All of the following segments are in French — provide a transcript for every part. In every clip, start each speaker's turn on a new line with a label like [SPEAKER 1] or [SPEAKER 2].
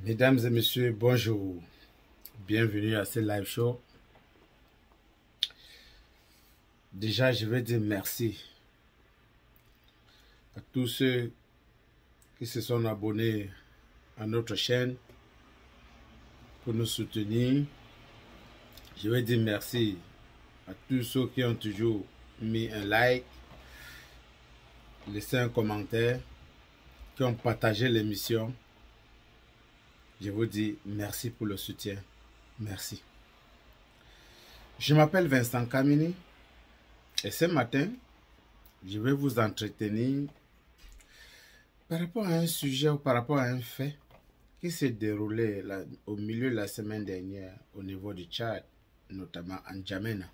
[SPEAKER 1] Mesdames et messieurs, bonjour. Bienvenue à ce live show. Déjà, je vais dire merci à tous ceux qui se sont abonnés à notre chaîne pour nous soutenir. Je vais dire merci à tous ceux qui ont toujours mis un like, laissé un commentaire, qui ont partagé l'émission. Je vous dis merci pour le soutien. Merci. Je m'appelle Vincent Kamini et ce matin, je vais vous entretenir par rapport à un sujet ou par rapport à un fait qui s'est déroulé au milieu de la semaine dernière au niveau du Tchad, notamment en N'Djamena.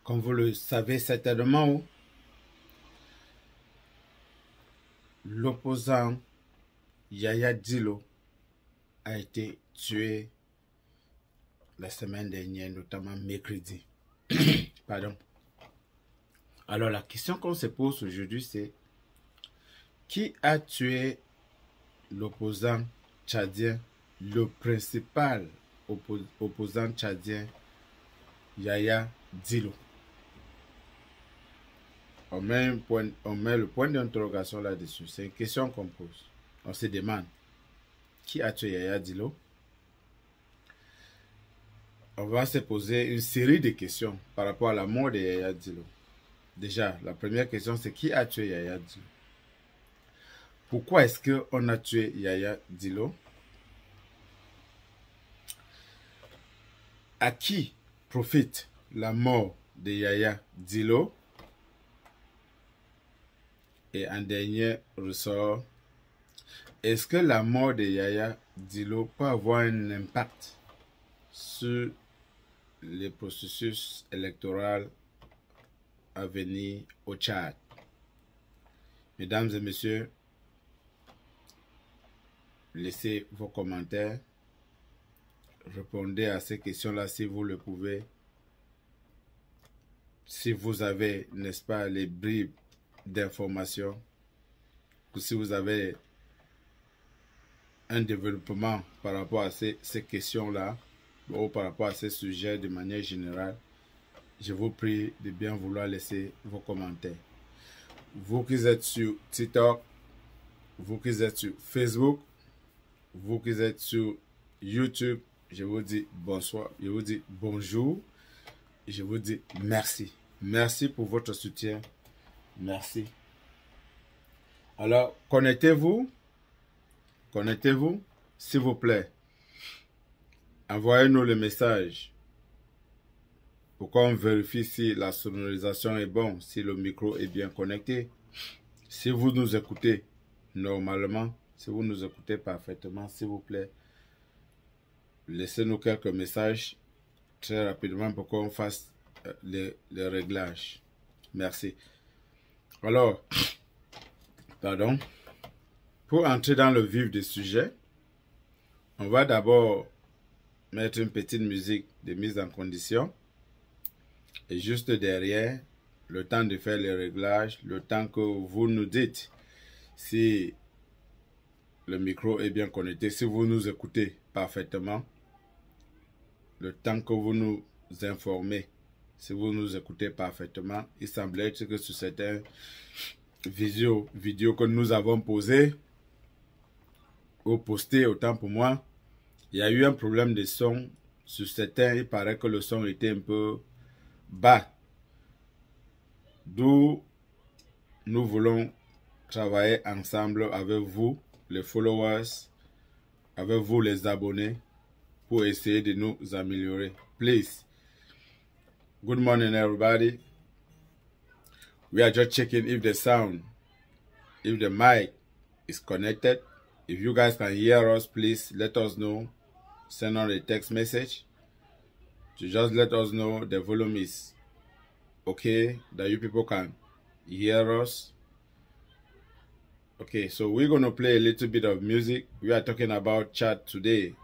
[SPEAKER 1] Comme vous le savez certainement, l'opposant Yaya Dillo a été tué la semaine dernière, notamment mercredi. Pardon. Alors la question qu'on se pose aujourd'hui, c'est qui a tué l'opposant tchadien, le principal opposant tchadien, Yaya Dillo? On met le point d'interrogation là-dessus. C'est une question qu'on pose. On se demande qui a tué Yaya Dillo. On va se poser une série de questions par rapport à la mort de Yaya Dillo. Déjà, la première question, c'est qui a tué Yaya Dillo? Pourquoi est-ce qu'on a tué Yaya Dillo? À qui profite la mort de Yaya Dillo? Et en dernier ressort, est-ce que la mort de Yaya Dillo peut avoir un impact sur les processus électoraux à venir au Tchad? Mesdames et messieurs, laissez vos commentaires, répondez à ces questions-là si vous le pouvez. Si vous avez, n'est-ce pas, les bribes d'informations, ou si vous avez un développement par rapport à ces questions-là, ou par rapport à ces sujets de manière générale, je vous prie de bien vouloir laisser vos commentaires. Vous qui êtes sur TikTok, vous qui êtes sur Facebook, vous qui êtes sur YouTube, je vous dis bonsoir, je vous dis bonjour, et je vous dis merci. Merci pour votre soutien. Merci. Alors, connectez-vous, s'il vous plaît. Envoyez-nous le message pour qu'on vérifie si la sonorisation est bonne, si le micro est bien connecté. Si vous nous écoutez normalement, si vous nous écoutez parfaitement, s'il vous plaît, laissez-nous quelques messages très rapidement pour qu'on fasse les réglages. Merci. Alors, pardon. Pour entrer dans le vif du sujet, on va d'abord mettre une petite musique de mise en condition. Et juste derrière, le temps de faire les réglages, le temps que vous nous dites si le micro est bien connecté, si vous nous écoutez parfaitement, le temps que vous nous informez, si vous nous écoutez parfaitement, il semblait que sur certaines vidéos que nous avons posées ou postées, autant pour moi, il y a eu un problème de son. Sur certains, il paraît que le son était un peu bas. D'où nous voulons travailler ensemble avec vous, les followers, avec vous, les abonnés, pour essayer de nous améliorer. Please. Good morning, everybody. We are just checking if the sound, if the mic is connected. If you guys can hear us, please let us know. Send on a text message to just let us know the volume is okay, that you people can hear us. Okay, so we're going to play a little bit of music. We are talking about Chad today.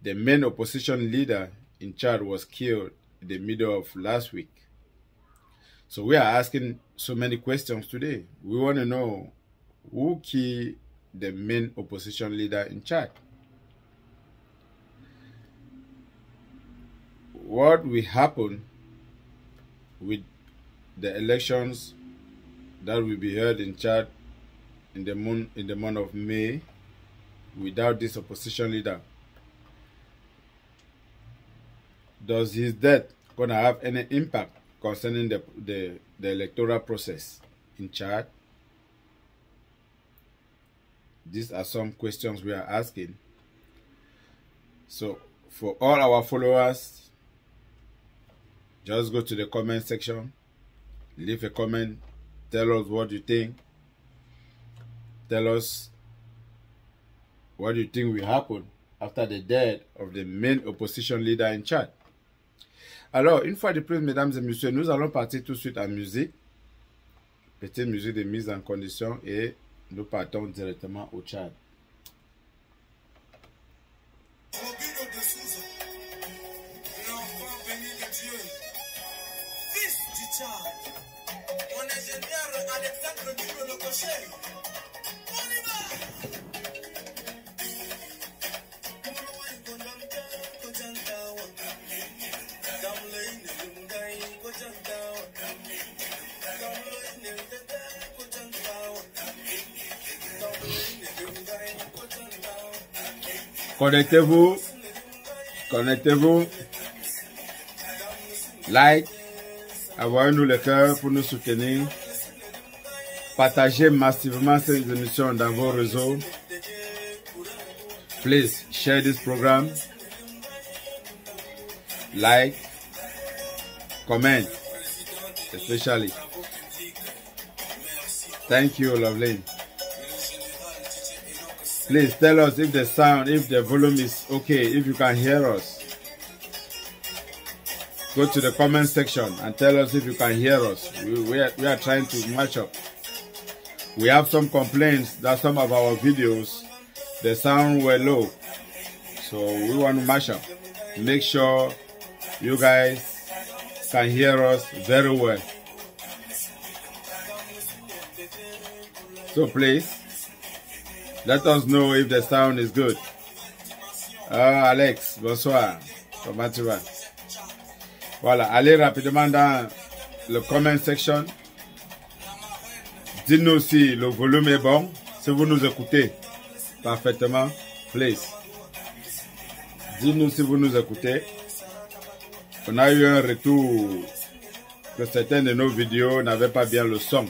[SPEAKER 1] The main opposition leader in Chad was killed in the middle of last week. So we are asking so many questions today. We want to know who killed the main opposition leader in Chad. What will happen with the elections that will be held in Chad in the month of May without this opposition leader? Does his death gonna have any impact concerning the electoral process in Chad? These are some questions we are asking. So for all our followers, just go to the comment section, leave a comment, tell us what you think, tell us what you think will happen after the death of the main opposition leader in Chad. Alors, une fois de plus, mesdames et messieurs, nous allons partir tout de suite en musique. Petite musique de mise en condition et nous partons directement au Tchad.
[SPEAKER 2] Fils du Tchad, mon ingénieur Alexandre Duro le Cocher. On y va!
[SPEAKER 1] Connectez-vous, connectez-vous, like, envoyez-nous le cœur pour nous soutenir, partagez massivement ces émissions dans vos réseaux. Please share this program, like, comment, especially. Thank you, lovely. Please tell us if the sound, if the volume is okay, if you can hear us. Go to the comment section and tell us if you can hear us. We are trying to match up. We have some complaints that some of our videos, the sound were low. So we want to match up. Make sure you guys can hear us very well. So please, let us know if the sound is good. Alex, bonsoir. Comment tu vas? Voilà, allez rapidement dans le comment section. Dites-nous si le volume est bon, si vous nous écoutez parfaitement, please. Dites-nous si vous nous écoutez. On a eu un retour que certaines de nos vidéos n'avaient pas bien le son.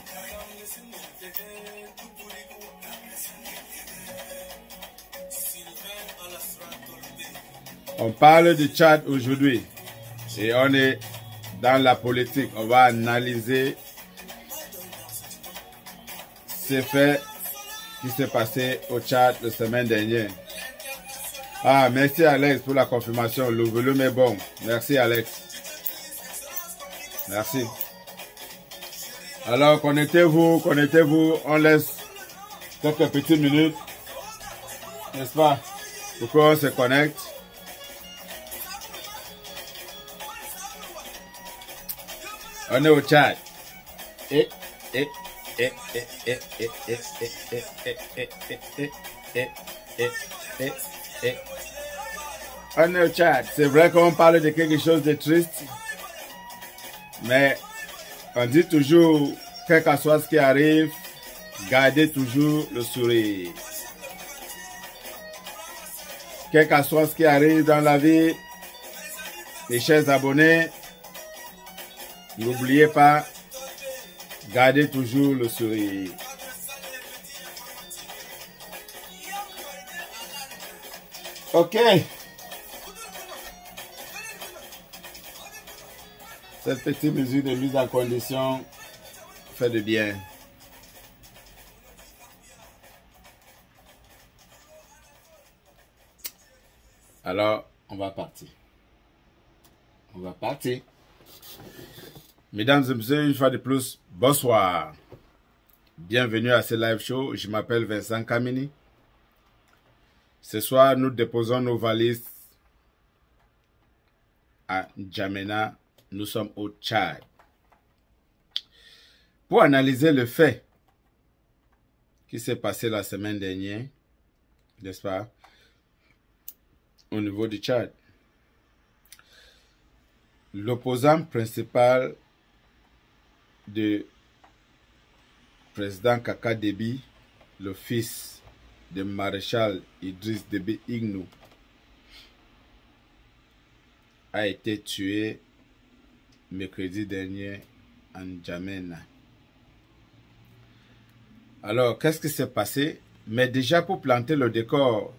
[SPEAKER 1] On parle du Tchad aujourd'hui et on est dans la politique. On va analyser ces faits qui s'est passé au Tchad la semaine dernière. Ah, merci Alex pour la confirmation. Le volume est bon. Merci Alex. Merci. Alors, connectez-vous, connectez-vous. On laisse quelques petites minutes, n'est-ce pas, pour qu'on se connecte. On est au Tchad. On est au Tchad. C'est vrai qu'on parle de quelque chose de triste, mais on dit toujours, quel que soit ce qui arrive, gardez toujours le sourire. Quel que soit ce qui arrive dans la vie, mes chers abonnés, n'oubliez pas, gardez toujours le sourire. Ok. Cette petite mesure de mise en condition fait de bien. Alors, on va partir. On va partir. Mesdames et messieurs, une fois de plus, bonsoir. Bienvenue à ce live show. Je m'appelle Vincent Kamini. Ce soir, nous déposons nos valises à N'Djamena. Nous sommes au Tchad. Pour analyser le fait qui s'est passé la semaine dernière, n'est-ce pas, au niveau du Tchad. L'opposant principal du président Kaka Déby, le fils de maréchal Idriss Déby Itno, a été tué mercredi dernier en N'Djamena. Alors, qu'est-ce qui s'est passé? Mais déjà, pour planter le décor,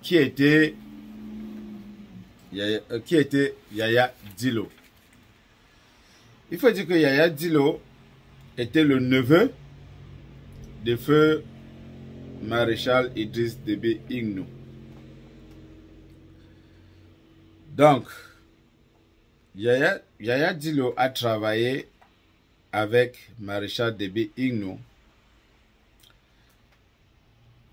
[SPEAKER 1] qui était Yaya Dillo? Il faut dire que Yaya Dillo était le neveu de feu maréchal Idriss Déby Itno. Donc, Yaya Dillo a travaillé avec maréchal Déby Itno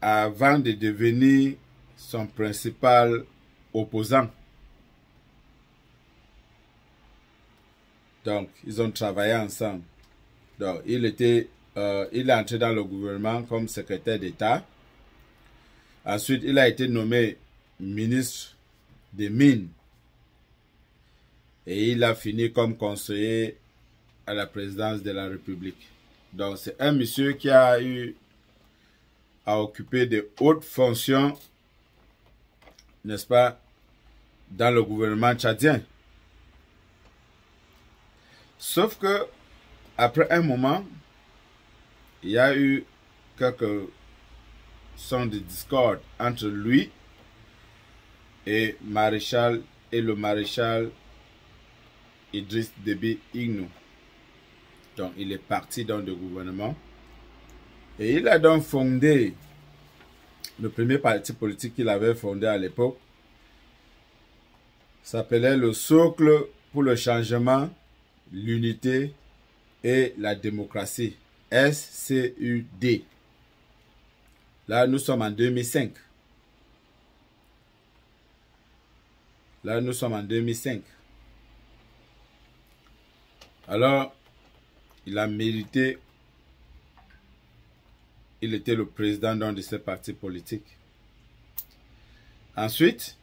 [SPEAKER 1] avant de devenir son principal opposant. Donc, ils ont travaillé ensemble. Donc, il est entré dans le gouvernement comme secrétaire d'État. Ensuite, il a été nommé ministre des Mines. Et il a fini comme conseiller à la présidence de la République. Donc, c'est un monsieur qui a eu à occuper de hautes fonctions, n'est-ce pas, dans le gouvernement tchadien. Sauf que, après un moment, il y a eu quelques sons de discorde entre lui et le maréchal Idriss Déby Itno. Donc, il est parti dans le gouvernement. Et il a donc fondé le premier parti politique qu'il avait fondé à l'époque. S'appelait le Socle pour le changement, l'unité et la démocratie. SCUD. Là, nous sommes en 2005. Alors, il a mérité. Il était le président d'un de ces partis politiques. Ensuite,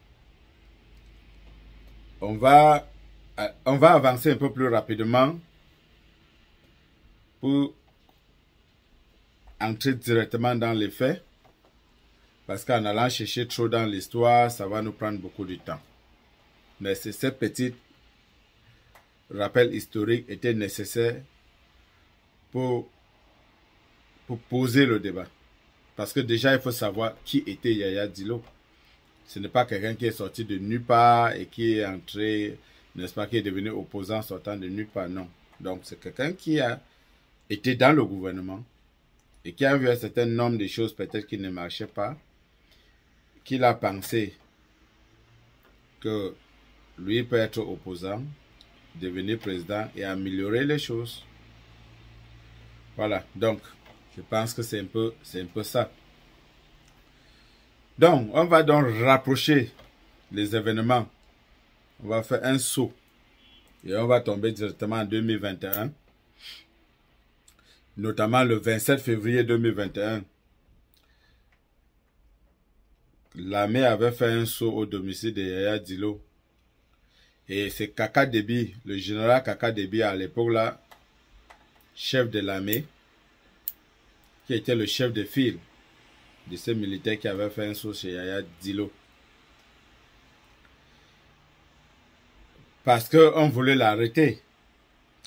[SPEAKER 1] on va avancer un peu plus rapidement pour entrer directement dans les faits. Parce qu'en allant chercher trop dans l'histoire, ça va nous prendre beaucoup de temps. Mais ces petits rappels historiques étaient nécessaires pour poser le débat. Parce que déjà, il faut savoir qui était Yaya Dillo. Ce n'est pas quelqu'un qui est sorti de nulle part et qui est entré, n'est-ce pas, qui est devenu opposant sortant de nulle part, non. Donc, c'est quelqu'un qui a été dans le gouvernement et qui a vu un certain nombre de choses peut-être qui ne marchaient pas, qu'il a pensé que lui peut être opposant, devenir président et améliorer les choses. Voilà, donc, je pense que c'est un peu ça. Donc, on va donc rapprocher les événements. On va faire un saut. Et on va tomber directement en 2021. Notamment le 27 février 2021. L'armée avait fait un saut au domicile de Yaya Dillo. Et c'est Kaka Déby, le général Kaka Déby à l'époque là, chef de l'armée, qui était le chef de file de ces militaires qui avaient fait un saut chez Yaya Dillo. Parce qu'on voulait l'arrêter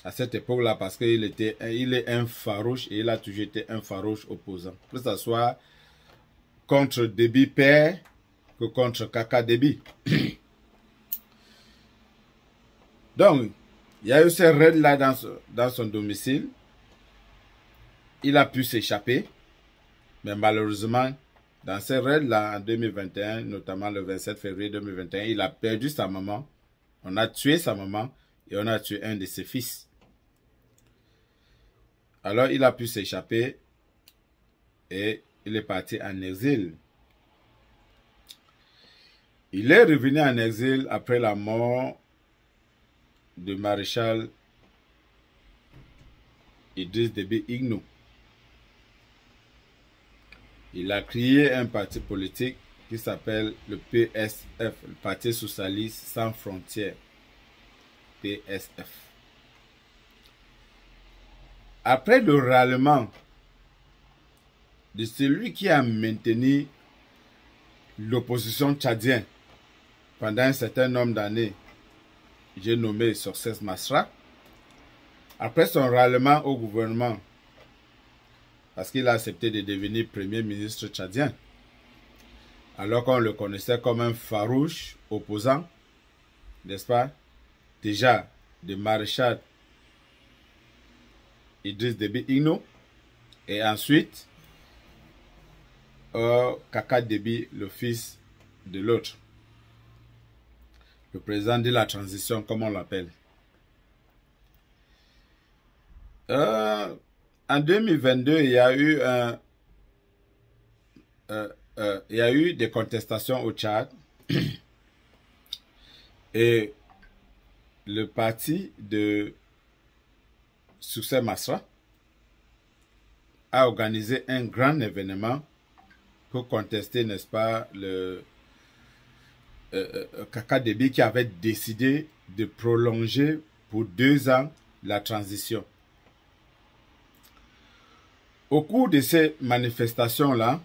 [SPEAKER 1] à cette époque-là, parce qu'il est un farouche et il a toujours été un farouche opposant. Que ce soit contre Déby père que contre Kaka Déby. Donc, il y a eu ces raids-là dans son domicile. Il a pu s'échapper. Mais malheureusement, dans ces raids-là, en 2021, notamment le 27 février 2021, il a perdu sa maman. On a tué sa maman et on a tué un de ses fils. Alors, il a pu s'échapper et il est parti en exil. Il est revenu en exil après la mort du maréchal Idriss Déby Itno. Il a créé un parti politique qui s'appelle le PSF, le Parti Socialiste Sans Frontières. PSF. Après le ralliement de celui qui a maintenu l'opposition tchadienne pendant un certain nombre d'années, j'ai nommé Succès Masra, après son ralliement au gouvernement, parce qu'il a accepté de devenir premier ministre tchadien, alors qu'on le connaissait comme un farouche opposant, n'est-ce pas, déjà de maréchal Idriss Déby Itno, et ensuite Kaka Déby, le fils de l'autre, le président de la transition, comme on l'appelle. En 2022, il y a eu des contestations au Tchad et le parti de Succès Masra a organisé un grand événement pour contester, n'est-ce pas, le Kaka Déby qui avait décidé de prolonger pour 2 ans la transition. Au cours de ces manifestations-là,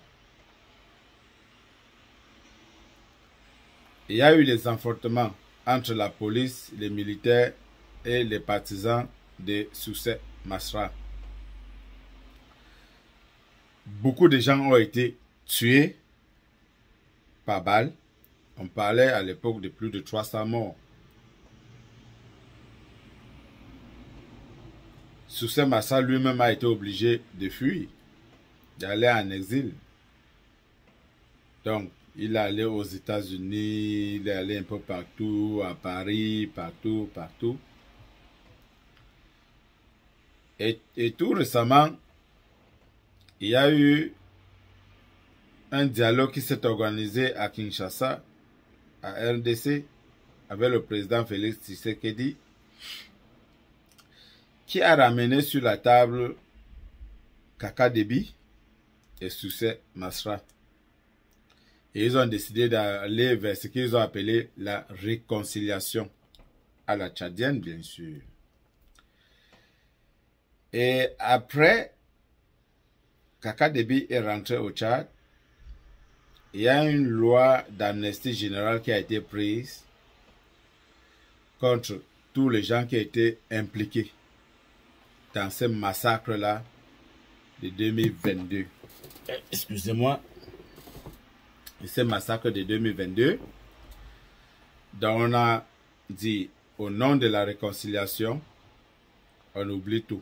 [SPEAKER 1] il y a eu des affrontements entre la police, les militaires et les partisans de Succès Masra. Beaucoup de gens ont été tués par balle. On parlait à l'époque de plus de 300 morts. Succès Masra lui-même a été obligé de fuir, d'aller en exil. Donc, il est allé aux États-Unis, il est allé un peu partout, à Paris, partout. Et tout récemment, il y a eu un dialogue qui s'est organisé à Kinshasa, à RDC, avec le président Félix Tshisekedi, qui a ramené sur la table Kaka Déby et Succès Masra. Et ils ont décidé d'aller vers ce qu'ils ont appelé la réconciliation à la tchadienne, bien sûr. Et après, Kaka Déby est rentré au Tchad. Il y a une loi d'amnistie générale qui a été prise contre tous les gens qui étaient impliqués dans ce massacre-là de 2022. Excusez-moi. Ce massacre de 2022. Donc on a dit, au nom de la réconciliation, on oublie tout.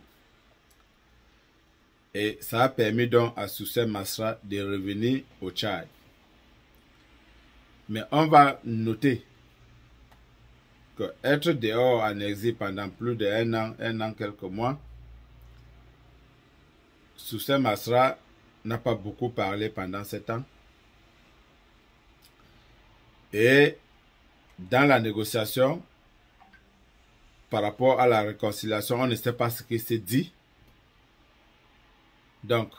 [SPEAKER 1] Et ça a permis donc à Succès Masra de revenir au Tchad. Mais on va noter que être dehors en exil pendant plus d'1 an, quelques mois, Succès Masra n'a pas beaucoup parlé pendant 7 ans. Et dans la négociation, par rapport à la réconciliation, on ne sait pas ce qui s'est dit. Donc,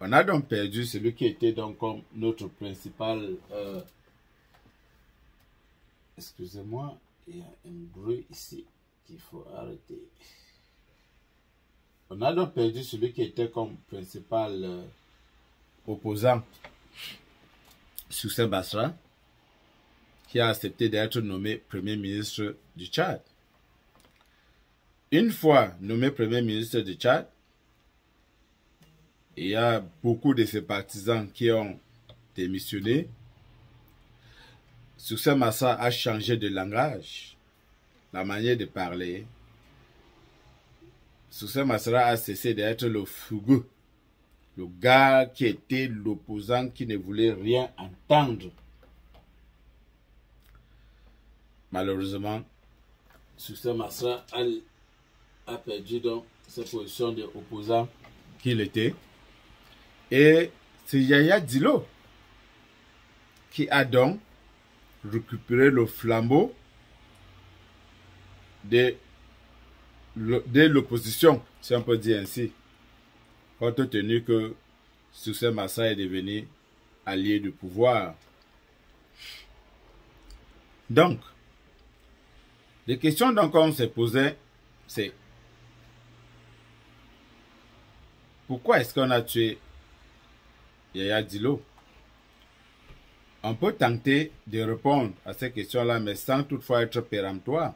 [SPEAKER 1] on a donc perdu celui qui était donc comme notre principal... Excusez-moi, il y a un bruit ici qu'il faut arrêter. On a donc perdu celui qui était comme principal opposant Succès Masra, qui a accepté d'être nommé Premier ministre du Tchad. Une fois nommé Premier ministre du Tchad, il y a beaucoup de ses partisans qui ont démissionné. Succès Masra a changé de langage, la manière de parler. Succès Masra a cessé d'être le fougueux, le gars qui était l'opposant qui ne voulait rien entendre. Malheureusement, Succès Masra a perdu donc sa position d'opposant qu'il était. Et c'est Yaya Dillo qui a donc récupéré le flambeau de l'opposition, si on peut dire ainsi, compte tenu que Succès Masra est devenu allié du pouvoir. Donc, les questions qu'on s'est posées, c'est pourquoi est-ce qu'on a tué Yaya Dillo? On peut tenter de répondre à ces questions-là, mais sans toutefois être péremptoire.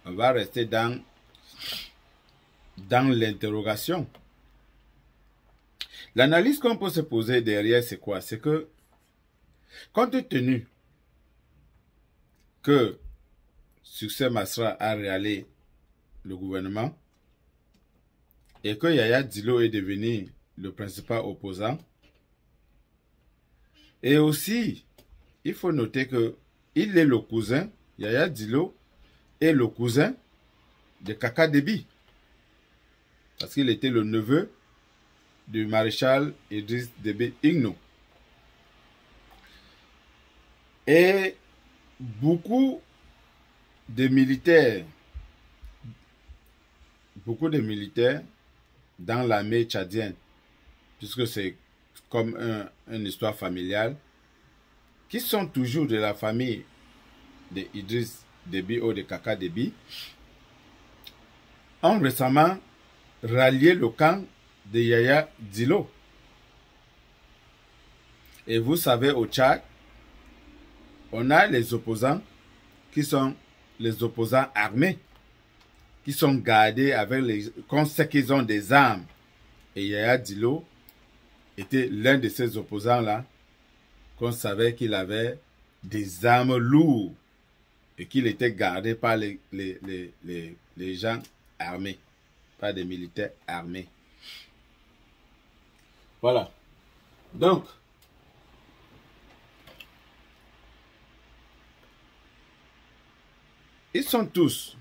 [SPEAKER 1] On va rester dans l'interrogation. L'analyse qu'on peut se poser derrière, c'est quoi? C'est que, compte tenu que Succès Masra a réalé le gouvernement et que Yaya Dillo est devenu le principal opposant, et aussi, il faut noter que il est le cousin, Yaya Dillo est le cousin de Kaka Déby, parce qu'il était le neveu du maréchal Idriss Déby Itno. Et beaucoup de militaires dans l'armée tchadienne, puisque c'est comme une histoire familiale, qui sont toujours de la famille de Idriss Déby ou de Kaka Déby, ont récemment rallié le camp de Yaya Dillo. Et vous savez, au Tchad, on a les opposants qui sont les opposants armés, qui sont gardés avec qu'on sait qu'ils ont des armes. Et Yaya Dillo était l'un de ces opposants-là, qu'on savait qu'il avait des armes lourdes et qu'il était gardé par les gens armés, par des militaires armés. Voilà. Donc, ils sont tous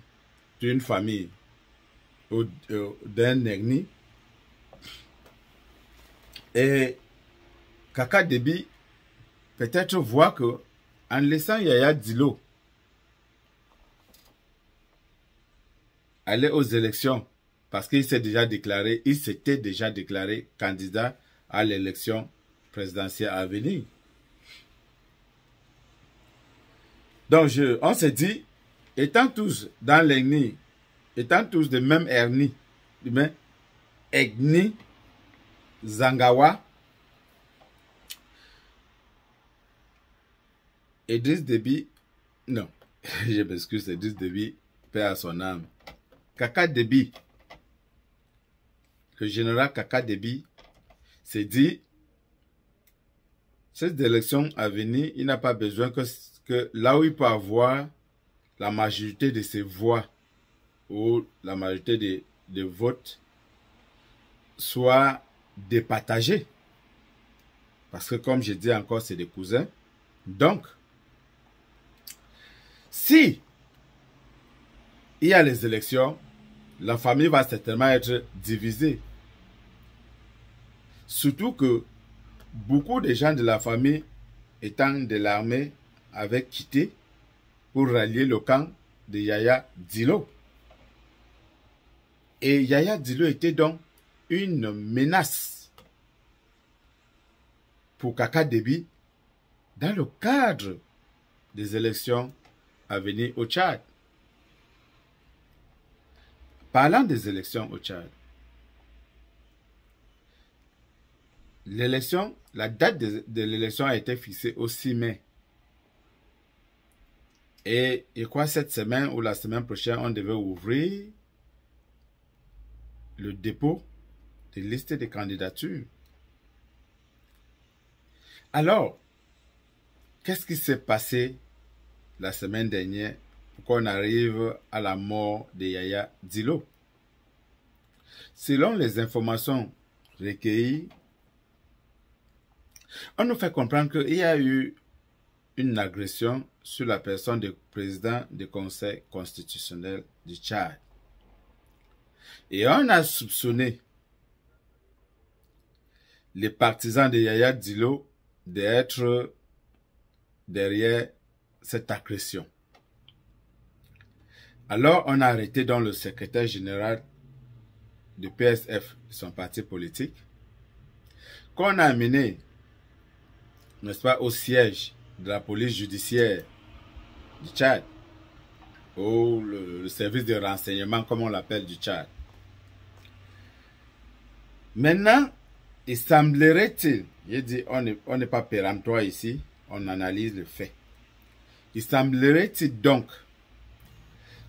[SPEAKER 1] d'une famille, d'un ethnie. Et Kaka Déby peut-être voit que en laissant Yaya Dillo aller aux élections, parce qu'il s'était déjà déclaré candidat à l'élection présidentielle à venir. Donc on s'est dit, étant tous dans l'ethnie, étant tous de même ethnie, Zangawa, Idriss Déby, non, je m'excuse, Idriss Déby, paix à son âme. Kaka Déby, le général Kaka Déby, s'est dit, cette élection à venir, il n'a pas besoin que là où il peut avoir la majorité de ses voix ou la majorité de votes soit départagée. Parce que comme je dis encore, c'est des cousins. Donc, si il y a les élections, la famille va certainement être divisée. Surtout que beaucoup de gens de la famille étant de l'armée avaient quitté pour rallier le camp de Yaya Dillo. Et Yaya Dillo était donc une menace pour Kaka Déby dans le cadre des élections à venir au Tchad. Parlant des élections au Tchad, la date de l'élection a été fixée au 6 mai. Et je crois cette semaine ou la semaine prochaine, on devait ouvrir le dépôt de liste de candidatures. Alors, qu'est-ce qui s'est passé la semaine dernière pour qu'on arrive à la mort de Yaya Dillo? Selon les informations recueillies, on nous fait comprendre qu'il y a eu une agression sur la personne du président du Conseil constitutionnel du Tchad. Et on a soupçonné les partisans de Yaya Dillo d'être derrière cette agression. Alors, on a arrêté donc le secrétaire général du PSF, son parti politique, qu'on a amené, n'est-ce pas, au siège de la police judiciaire du Tchad, ou le service de renseignement, comme on l'appelle, du Tchad. Maintenant, il semblerait-il, j'ai dit, on n'est pas péremptoire ici, on analyse le fait. Il semblerait-il donc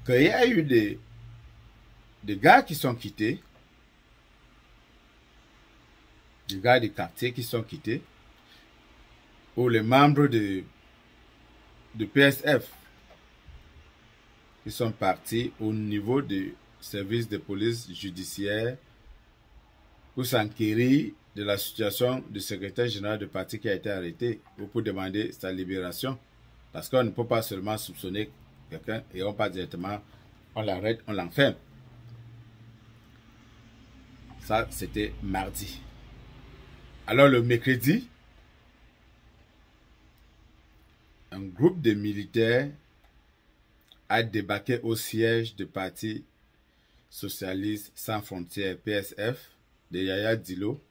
[SPEAKER 1] qu'il y a eu des gars qui sont quittés, des gars du quartier qui sont quittés, ou les membres de PSF qui sont partis au niveau du service de police judiciaire pour s'enquérir de la situation du secrétaire général du parti qui a été arrêté ou pour demander sa libération. Parce qu'on ne peut pas seulement soupçonner quelqu'un et on pas directement, on l'arrête, on l'enferme. Ça, c'était mardi. Alors le mercredi, un groupe de militaires a débarqué au siège du Parti socialiste sans frontières, PSF, de Yaya Dillo,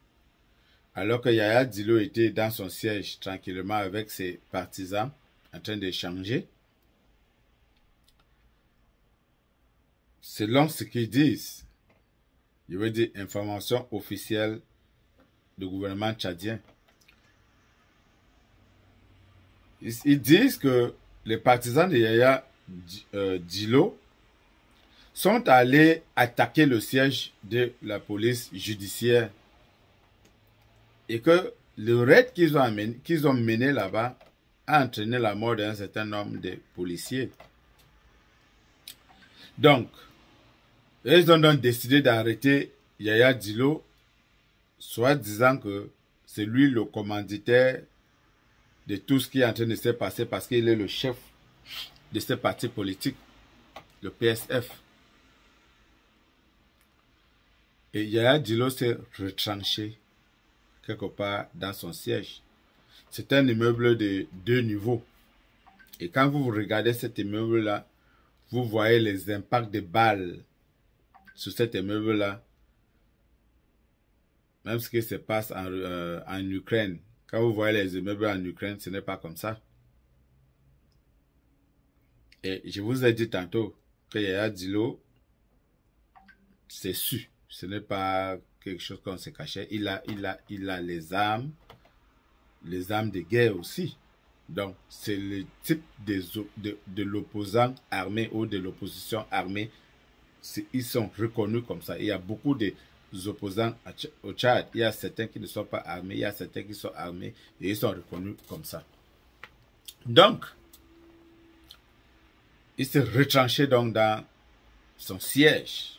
[SPEAKER 1] alors que Yaya Dillo était dans son siège tranquillement avec ses partisans en train d'échanger. Selon ce qu'ils disent, je veux dire information officielle du gouvernement tchadien, ils disent que les partisans de Yaya Dillo sont allés attaquer le siège de la police judiciaire et que le raid qu'ils ont mené là-bas a entraîné la mort d'un certain nombre de policiers. Donc, ils ont donc décidé d'arrêter Yaya Dillo, soit disant que c'est lui le commanditaire de tout ce qui est en train de se passer parce qu'il est le chef de ce parti politique, le PSF. Et Yaya Dillo s'est retranché quelque part dans son siège. C'est un immeuble de 2 niveaux. Et quand vous regardez cet immeuble-là, vous voyez les impacts de balles sur cet immeuble-là. Même ce qui se passe en Ukraine. Quand vous voyez les immeubles en Ukraine, ce n'est pas comme ça. Et je vous ai dit tantôt que Yaya Dillo, c'est su. Ce n'est pas quelque chose qu'on se cachait. Il a les armes de guerre aussi. Donc, c'est le type de l'opposant armé ou de l'opposition armée. Ils sont reconnus comme ça. Il y a beaucoup d'opposants au Tchad. Il y a certains qui ne sont pas armés. Il y a certains qui sont armés et ils sont reconnus comme ça. Donc, il s'est retranché donc dans son siège.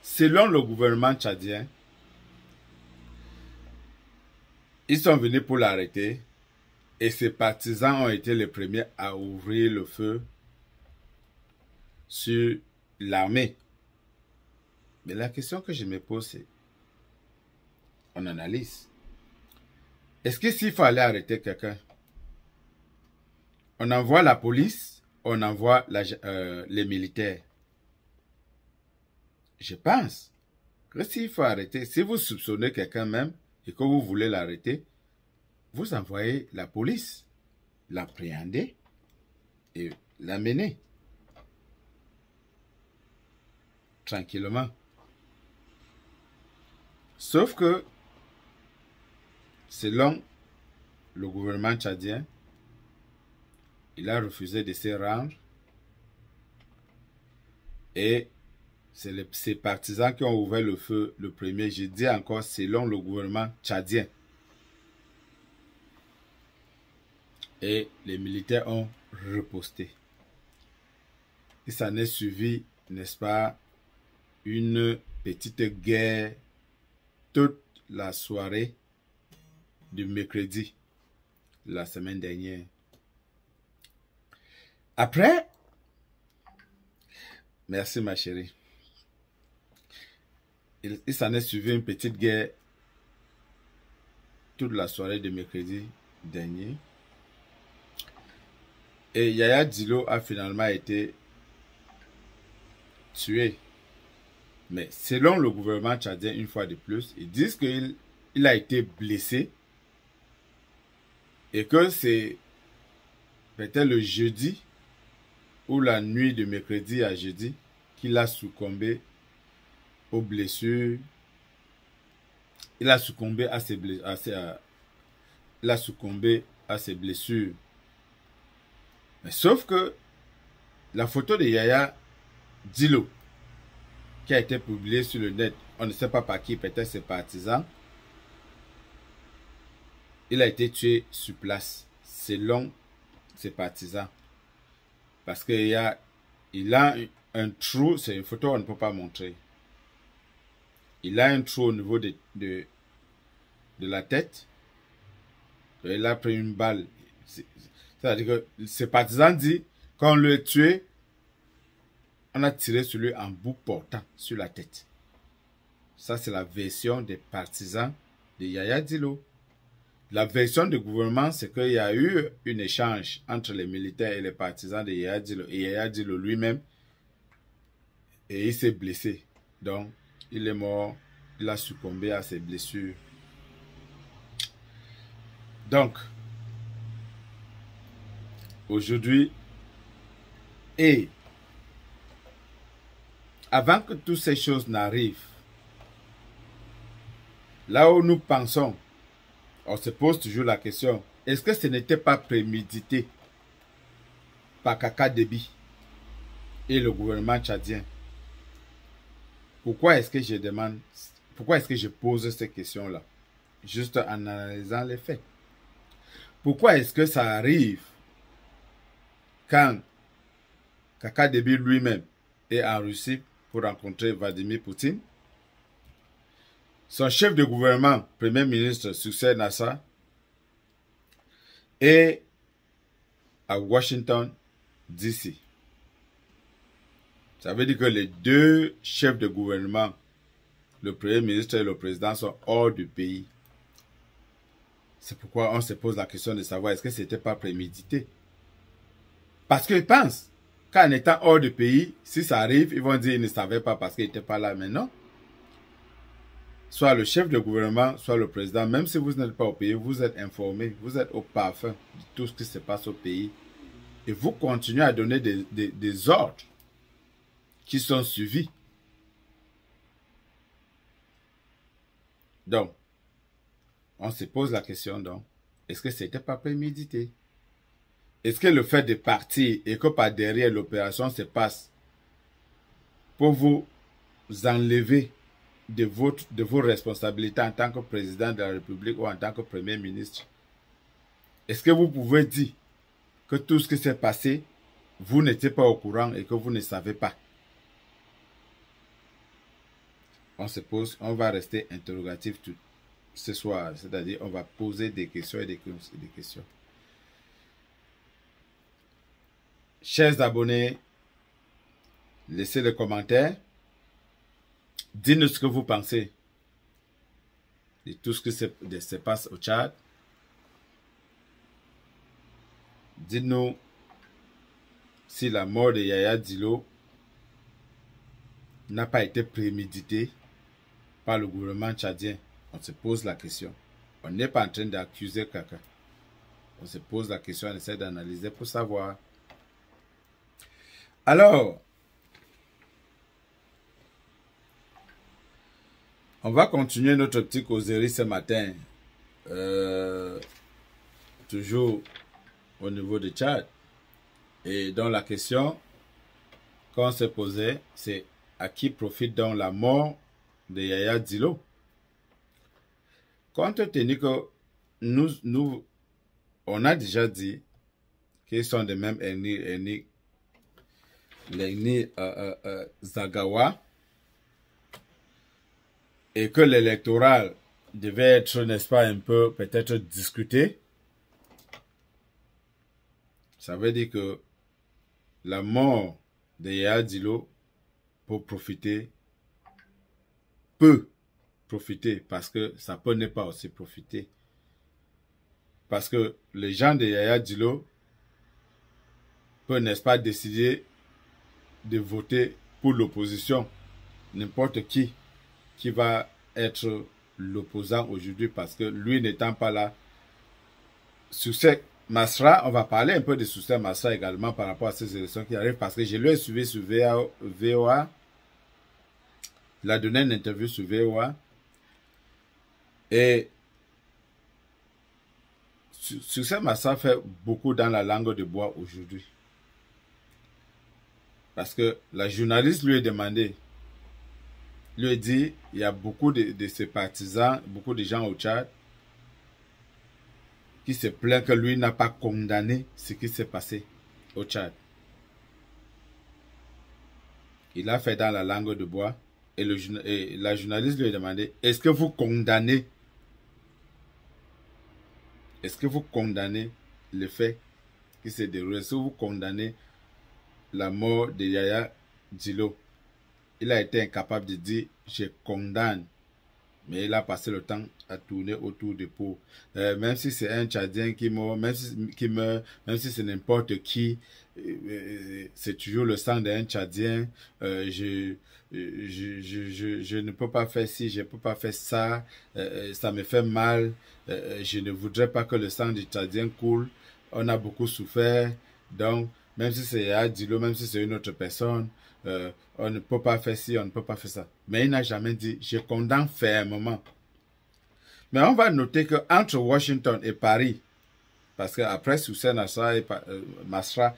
[SPEAKER 1] Selon le gouvernement tchadien, ils sont venus pour l'arrêter et ses partisans ont été les premiers à ouvrir le feu sur l'armée. Mais la question que je me pose, c'est, on analyse. Est-ce que s'il fallait arrêter quelqu'un, on envoie la police, on envoie les militaires? Je pense que s'il faut arrêter, si vous soupçonnez quelqu'un même et que vous voulez l'arrêter, vous envoyez la police, l'appréhender et l'amener tranquillement. Sauf que, selon le gouvernement tchadien, il a refusé de se rendre et c'est ses partisans qui ont ouvert le feu le premier. Je dis encore selon le gouvernement tchadien. Et les militaires ont riposté. Et ça n'est suivi, n'est-ce pas, une petite guerre toute la soirée du mercredi, la semaine dernière. Après, merci ma chérie. Il s'en est suivi une petite guerre toute la soirée de mercredi dernier. Et Yaya Dillo a finalement été tué. Mais selon le gouvernement tchadien, une fois de plus, ils disent qu'il il a été blessé et que c'est peut-être le jeudi ou la nuit de mercredi à jeudi qu'il a succombé aux blessures. Il a succombé à ses blessures. Il a succombé à ses blessures. Mais sauf que la photo de Yaya Dillo qui a été publiée sur le net, on ne sait pas par qui, peut-être ses partisans, il a été tué sur place, selon ses partisans. Parce qu'il a un trou, c'est une photo on ne peut pas montrer. Il a un trou au niveau de la tête. Il a pris une balle. C'est-à-dire que ses partisans disent, quand on l'a tué, on a tiré sur lui en bout portant sur la tête. Ça, c'est la version des partisans de Yaya Dillo. La version du gouvernement, c'est qu'il y a eu un échange entre les militaires et les partisans de Yaya Dillo. Et Yaya Dillo lui-même, et il s'est blessé. Donc, il est mort, il a succombé à ses blessures. Donc, aujourd'hui, et avant que toutes ces choses n'arrivent, là où nous pensons, on se pose toujours la question, est-ce que ce n'était pas prémédité par Kaka Déby et le gouvernement tchadien? Pourquoi est-ce que je demande, pourquoi est-ce que je pose ces questions-là? Juste en analysant les faits. Pourquoi est-ce que ça arrive quand Kaka Déby lui-même est en Russie pour rencontrer Vladimir Poutine? Son chef de gouvernement, Premier ministre Succès Nassa, est à Washington, D.C. Ça veut dire que les deux chefs de gouvernement, le Premier ministre et le président, sont hors du pays. C'est pourquoi on se pose la question de savoir est-ce que ce n'était pas prémédité. Parce qu'ils pensent qu'en étant hors du pays, si ça arrive, ils vont dire qu'ils ne savaient pas parce qu'ils n'étaient pas là maintenant. Soit le chef de gouvernement, soit le président, même si vous n'êtes pas au pays, vous êtes informé, vous êtes au parfum de tout ce qui se passe au pays. Et vous continuez à donner des ordres qui sont suivis. Donc, on se pose la question donc, est-ce que ce n'était pas prémédité? Est-ce que le fait de partir et que par derrière l'opération se passe pour vous enlever de vos responsabilités en tant que président de la République ou en tant que Premier ministre? Est-ce que vous pouvez dire que tout ce qui s'est passé, vous n'étiez pas au courant et que vous ne savez pas? On se pose, on va rester interrogatif tout ce soir, c'est-à-dire on va poser des questions et des questions. Chers abonnés, laissez les commentaires. Dites-nous ce que vous pensez de tout ce qui se passe au Tchad. Dites-nous si la mort de Yaya Dillo n'a pas été préméditée par le gouvernement tchadien. On se pose la question. On n'est pas en train d'accuser quelqu'un. On se pose la question, on essaie d'analyser pour savoir. Alors, on va continuer notre petite causerie ce matin. Toujours au niveau de Tchad. Et donc la question qu'on se posait, c'est à qui profite donc la mort de Yaya Dillo? Compte tenu que nous on a déjà dit qu'ils sont des mêmes ennemis, l'ennemi Zagawa, et que l'électoral devait être, n'est-ce pas, un peu peut-être discuté. Ça veut dire que la mort de Yaya Dillo peut profiter parce que ça peut ne pas aussi profiter. Parce que les gens de Yaya Dillo peuvent, n'est-ce pas, décider de voter pour l'opposition. N'importe qui va être l'opposant aujourd'hui parce que lui n'étant pas là, Succès Masra, on va parler un peu de Succès Masra également par rapport à ces élections qui arrivent parce que je l'ai suivi sur VOA. Il a donné une interview sur VOA. Et Succès Masra fait beaucoup dans la langue de bois aujourd'hui. Parce que la journaliste lui a demandé, lui a dit, il y a beaucoup de ses partisans, beaucoup de gens au Tchad qui se plaignent que lui n'a pas condamné ce qui s'est passé au Tchad. Il a fait dans la langue de bois et la journaliste lui a demandé, est-ce que vous condamnez le fait qui s'est déroulé? Est-ce que vous condamnez la mort de Yaya Dilo? Il a été incapable de dire je condamne, mais il a passé le temps à tourner autour du pot. Même si c'est un Tchadien qui meurt, même si c'est n'importe qui, c'est toujours le sang d'un Tchadien. Je ne peux pas faire ci, je ne peux pas faire ça, ça me fait mal. Je ne voudrais pas que le sang du Tchadien coule. On a beaucoup souffert, donc même si c'est Adilo, même si c'est une autre personne, on ne peut pas faire ci, on ne peut pas faire ça. Mais il n'a jamais dit, je condamne fermement. Mais on va noter que entre Washington et Paris, parce qu'après Succès Masra,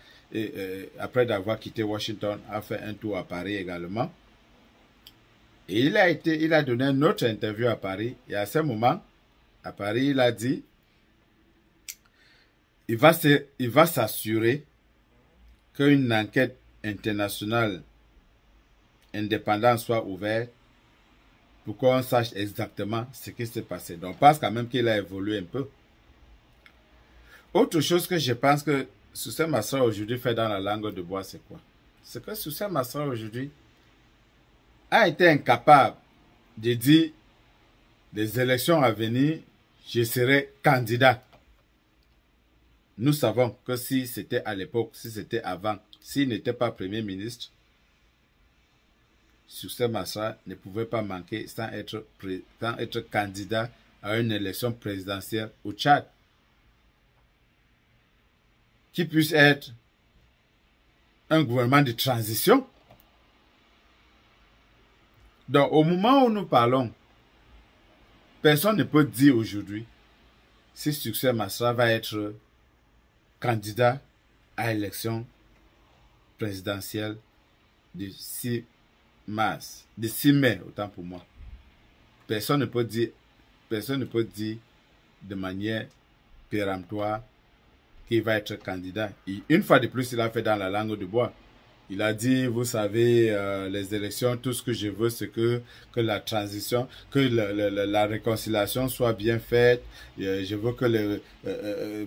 [SPEAKER 1] après d'avoir quitté Washington, a fait un tour à Paris également. Et il a donné une autre interview à Paris. Et à ce moment, à Paris, il a dit, il va s'assurer qu'une enquête internationale indépendante soit ouverte pour qu'on sache exactement ce qui s'est passé. Donc, on pense quand même qu'il a évolué un peu. Autre chose que je pense que Succès Masra aujourd'hui fait dans la langue de bois, c'est quoi? C'est que Succès Masra aujourd'hui a été incapable de dire les élections à venir, je serai candidat. Nous savons que si c'était à l'époque, si c'était avant, s'il n'était pas Premier ministre, Succès Masra ne pouvait pas manquer sans être candidat à une élection présidentielle au Tchad. Qui puisse être un gouvernement de transition. Donc, au moment où nous parlons, personne ne peut dire aujourd'hui si Succès Masra va être candidat à l'élection présidentielle du 6 mars, du 6 mai, autant pour moi. Personne ne peut dire de manière péremptoire qu'il va être candidat. Et une fois de plus, il a fait dans la langue de bois. Il a dit, vous savez, les élections, tout ce que je veux, c'est que la transition, que la réconciliation soit bien faite. Je veux que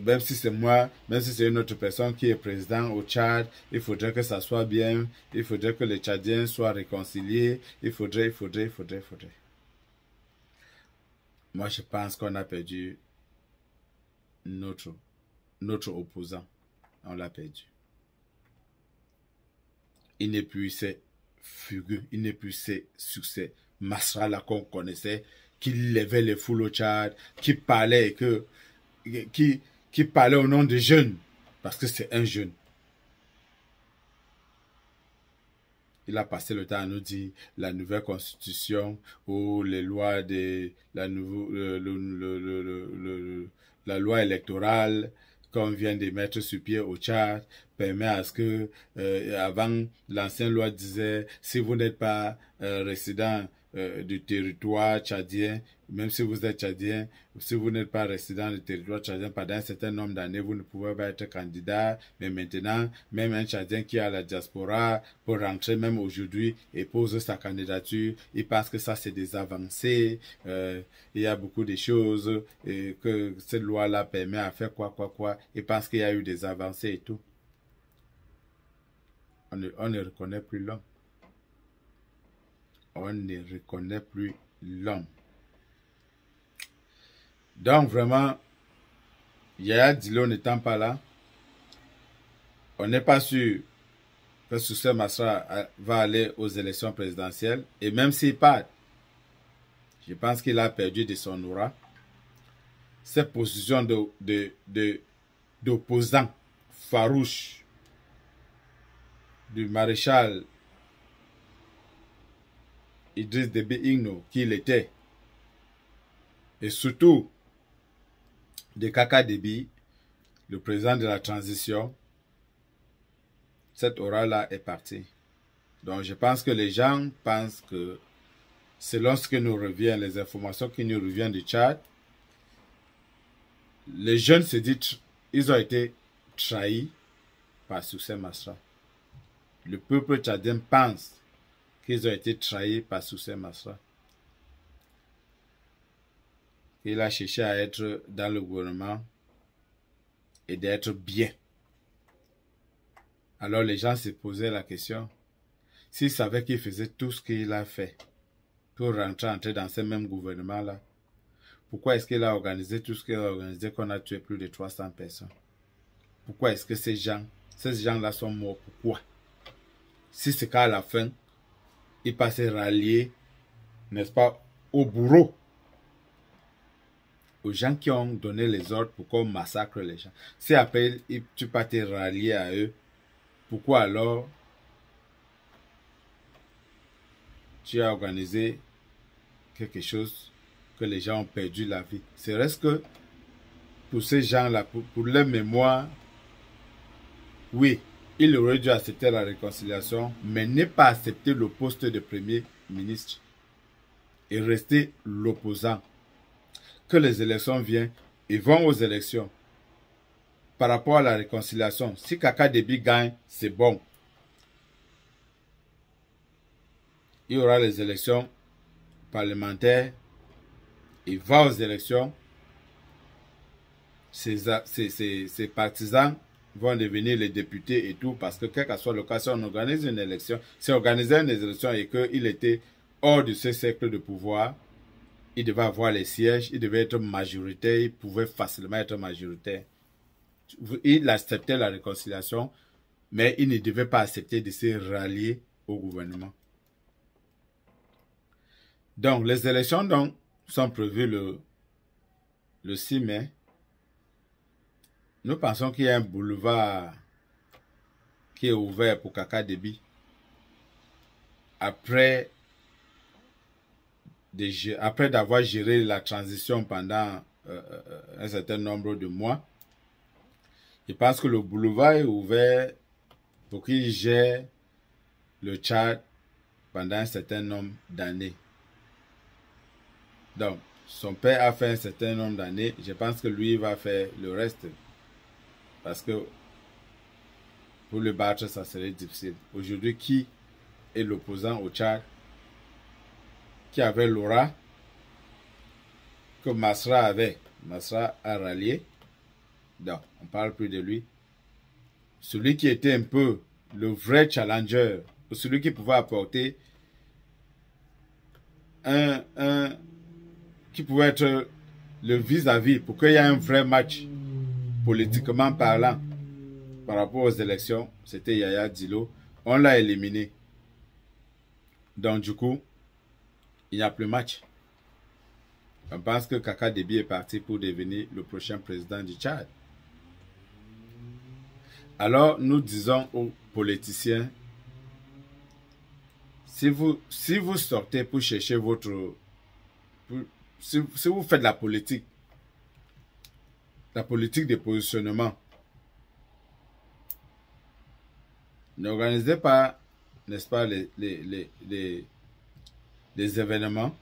[SPEAKER 1] même si c'est moi, même si c'est une autre personne qui est président au Tchad, il faudrait que ça soit bien. Il faudrait que les Tchadiens soient réconciliés. Il faudrait. Moi, je pense qu'on a perdu notre opposant. On l'a perdu. Il n'est plus ces fugues, il n'est plus ces succès. Masra là qu'on connaissait, qui levait les foules au Tchad, qui parlait qui parlait au nom des jeunes, parce que c'est un jeune. Il a passé le temps à nous dire la nouvelle constitution ou les lois de la loi électorale qu'on vient de mettre sur pied au Tchad permet à ce que, avant, l'ancienne loi disait, si vous n'êtes pas résident du territoire tchadien, même si vous êtes tchadien, si vous n'êtes pas résident du territoire tchadien pendant un certain nombre d'années, vous ne pouvez pas être candidat. Mais maintenant, même un tchadien qui est à la diaspora peut rentrer même aujourd'hui et pose sa candidature. Il pense que ça, c'est des avancées. Il y a beaucoup de choses et que cette loi-là permet à faire quoi. Il pense qu'il y a eu des avancées et tout. On ne reconnaît plus l'homme. On ne reconnaît plus l'homme. Donc vraiment, Yaya Dilo n'étant pas là, on n'est pas sûr que Succès Masra va aller aux élections présidentielles. Et même s'il part, Je pense qu'il a perdu de son aura. Cette position d'opposant farouche du maréchal Idriss Déby Itno qu'il était, et surtout de Kaka Déby, le président de la transition, cette aura-là est partie. Donc je pense que les gens pensent que, selon ce que nous revient, les informations qui nous reviennent du Tchad, les jeunes se disent, ils ont été trahis par Soussé Masra. Le peuple tchadien pense qu'ils ont été trahis par Soussé Masra. Il a cherché à être dans le gouvernement et d'être bien. Alors les gens se posaient la question, s'il savait qu'il faisait tout ce qu'il a fait pour entrer dans ce même gouvernement-là, pourquoi est-ce qu'il a organisé tout ce qu'il a organisé, qu'on a tué plus de 300 personnes? Pourquoi est-ce que ces gens-là sont morts? Pourquoi? Si c'est qu'à la fin, il passait rallier, n'est-ce pas, au bourreau, aux gens qui ont donné les ordres pour qu'on massacre les gens. Si après, tu pas te rallier à eux, pourquoi alors tu as organisé quelque chose que les gens ont perdu la vie? C'est reste que pour ces gens-là, pour leur mémoire, oui, il aurait dû accepter la réconciliation, mais ne pas accepter le poste de premier ministre et rester l'opposant. Que les élections viennent, ils vont aux élections. Par rapport à la réconciliation, si Kaka Déby gagne, c'est bon. Il y aura les élections parlementaires, il va aux élections, ses partisans vont devenir les députés et tout, parce que quel que soit le cas, si on organise une élection, si on organisait une élection et qu'il était hors de ce cercle de pouvoir, il devait avoir les sièges, il devait être majoritaire, il pouvait facilement être majoritaire. Il acceptait la réconciliation, mais il ne devait pas accepter de se rallier au gouvernement. Donc, les élections donc, sont prévues le 6 mai. Nous pensons qu'il y a un boulevard qui est ouvert pour Kaka Déby. Après d'avoir géré la transition pendant un certain nombre de mois, je pense que le boulevard est ouvert pour qu'il gère le Tchad pendant un certain nombre d'années. Donc, son père a fait un certain nombre d'années. Je pense que lui va faire le reste. Parce que pour le battre, ça serait difficile. Aujourd'hui, qui est l'opposant au Tchad? Qui avait l'aura que Masra avait? Masra a rallié. Donc, on ne parle plus de lui. Celui qui était un peu le vrai challenger, celui qui pouvait apporter qui pouvait être le vis-à-vis pour qu'il y ait un vrai match politiquement parlant par rapport aux élections, c'était Yaya Dilo. On l'a éliminé. Donc du coup, il n'y a plus match. On pense que Kaka Déby est parti pour devenir le prochain président du Tchad. Alors, nous disons aux politiciens, si vous sortez pour chercher votre... Si vous faites la politique de positionnement, n'organisez pas, n'est-ce pas, les événements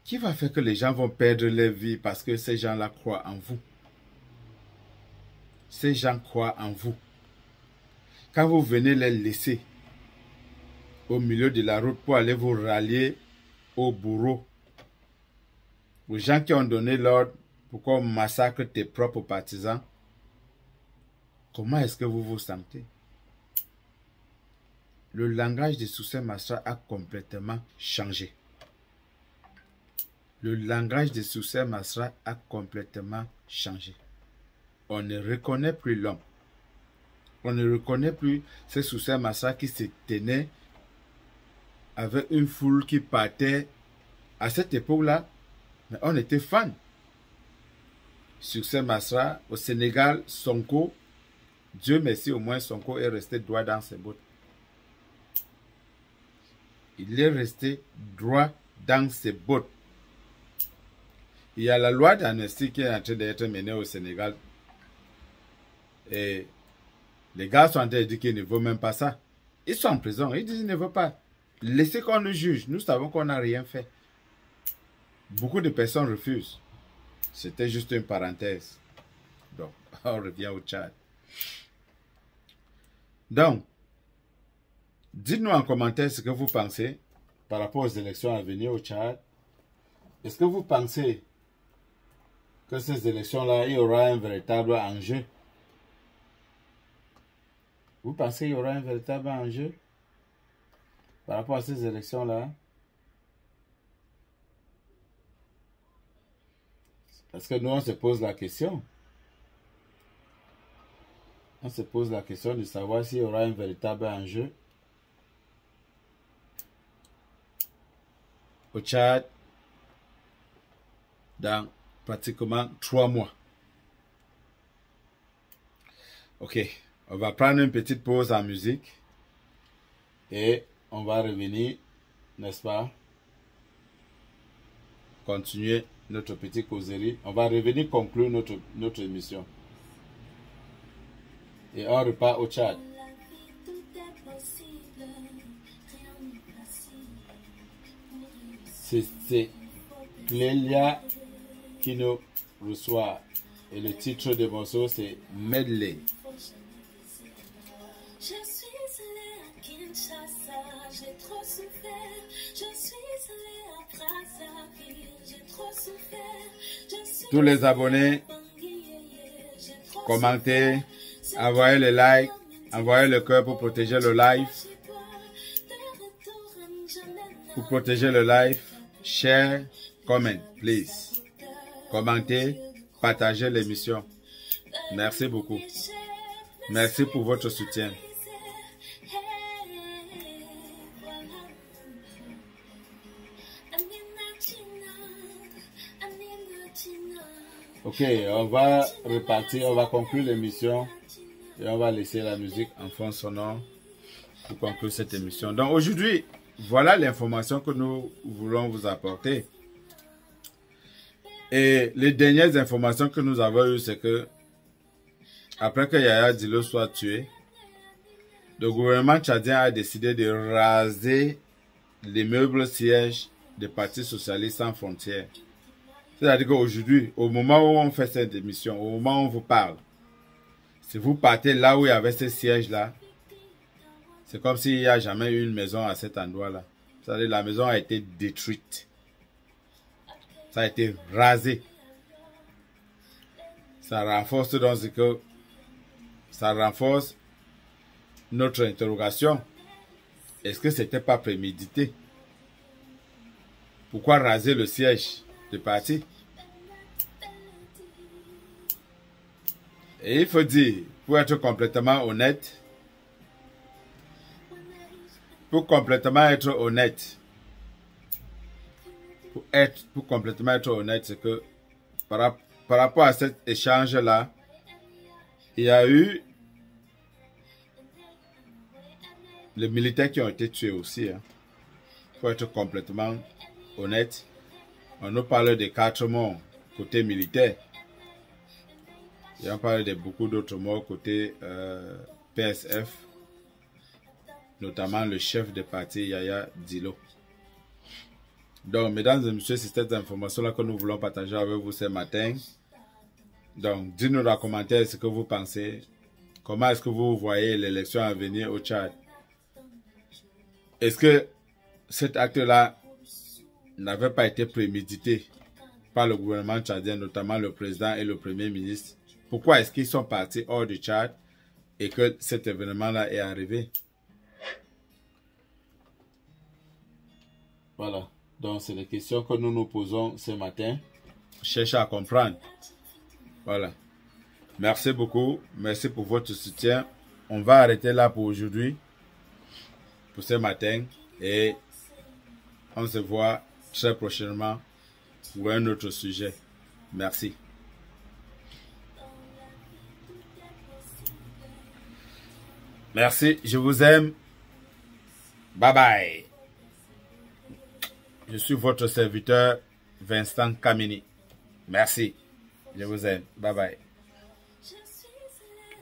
[SPEAKER 1] qui va faire que les gens vont perdre leur vie parce que ces gens-là croient en vous. Ces gens croient en vous. Quand vous venez les laisser au milieu de la route pour aller vous rallier au bourreau, aux gens qui ont donné l'ordre pour qu'on massacre tes propres partisans, comment est-ce que vous vous sentez? Le langage de Soussé Masra a complètement changé. Le langage de Soussé Masra a complètement changé. On ne reconnaît plus l'homme. On ne reconnaît plus ce Soussé Masra qui se tenait avec une foule qui partait à cette époque-là, on était fans. Succès Masra, au Sénégal, Sonko, Dieu merci, au moins Sonko est resté droit dans ses bottes. Il est resté droit dans ses bottes. Il y a la loi d'amnistie qui est en train d'être menée au Sénégal. Et les gars sont en train de dire qu'ils ne veulent même pas ça. Ils sont en prison, ils disent qu'ils ne veulent pas. Laissez qu'on nous juge, nous savons qu'on n'a rien fait. Beaucoup de personnes refusent. C'était juste une parenthèse. Donc, on revient au Tchad. Donc, dites-nous en commentaire ce que vous pensez par rapport aux élections à venir au Tchad. Est-ce que vous pensez que ces élections-là, il y aura un véritable enjeu? Vous pensez qu'il y aura un véritable enjeu par rapport à ces élections-là? Parce que nous, on se pose la question. On se pose la question de savoir s'il y aura un véritable enjeu au Tchad dans pratiquement 3 mois. Ok, on va prendre une petite pause en musique et on va revenir, n'est-ce pas, continuer notre petite causerie. On va revenir conclure notre émission. Et on repart au Tchad. C'est Clélia qui nous reçoit. Et le titre de morceau, c'est Medley.
[SPEAKER 2] Je suis allé à Kinshasa, j'ai trop souffert. Je suis allé à Brazzaville, j'ai trop souffert.
[SPEAKER 1] Tous les abonnés, commentez, envoyez le like, envoyez le cœur pour protéger le live. Pour protéger le live, share, comment, please. Commentez, partagez l'émission. Merci beaucoup. Merci pour votre soutien. Ok, on va repartir, on va conclure l'émission et on va laisser la musique en fond sonore pour conclure cette émission. Donc aujourd'hui, voilà l'information que nous voulons vous apporter. Et les dernières informations que nous avons eues, c'est que après que Yaya Dillo soit tué, le gouvernement tchadien a décidé de raser l'immeuble siège du Parti socialiste sans frontières. C'est-à-dire qu'aujourd'hui, au moment où on fait cette émission, au moment où on vous parle, si vous partez là où il y avait ce siège-là, c'est comme s'il n'y a jamais eu une maison à cet endroit-là. C'est-à-dire que la maison a été détruite. Ça a été rasé. Ça renforce donc ce que ça renforce notre interrogation. Est-ce que c'était pas prémédité? Pourquoi raser le siège du parti? Et il faut dire, pour être complètement honnête, pour complètement être honnête, c'est que par rapport à cet échange-là, il y a eu les militaires qui ont été tués aussi. Pour être complètement honnête, on nous parle de 4 morts côté militaire. Et on parle de beaucoup d'autres morts côté PSF, notamment le chef de parti Yaya Dillo. Donc, mesdames et messieurs, c'est cette information-là que nous voulons partager avec vous ce matin. Donc, dites-nous dans les commentaires ce que vous pensez. Comment est-ce que vous voyez l'élection à venir au Tchad? Est-ce que cet acte-là n'avait pas été prémédité par le gouvernement tchadien, notamment le président et le premier ministre? Pourquoi est-ce qu'ils sont partis hors du Tchad et que cet événement-là est arrivé? Voilà. Donc, c'est les questions que nous nous posons ce matin. Cherchez à comprendre. Voilà. Merci beaucoup. Merci pour votre soutien. On va arrêter là pour aujourd'hui, pour ce matin. Et on se voit. très prochainement pour un autre sujet. Merci. Merci, je vous aime. Bye bye. Je suis votre serviteur Vincent Kamini. Merci. Je vous aime. Bye bye.